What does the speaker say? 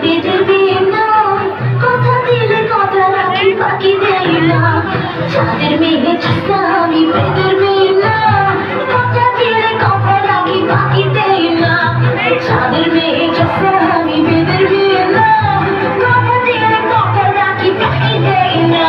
বেদের বিয়ে না, কথা দিলে কথা রাখি বাকি দেই না। চাঁদের মেয়ে চাষা আমি বেদের বিয়ে না, কথা দিলে কথা রাখি বাকি দেই না। চাঁদের মেয়ে চাষা আমি বেদের বিয়ে না, কথা দিলে কথা রাখি বাকি দেই না।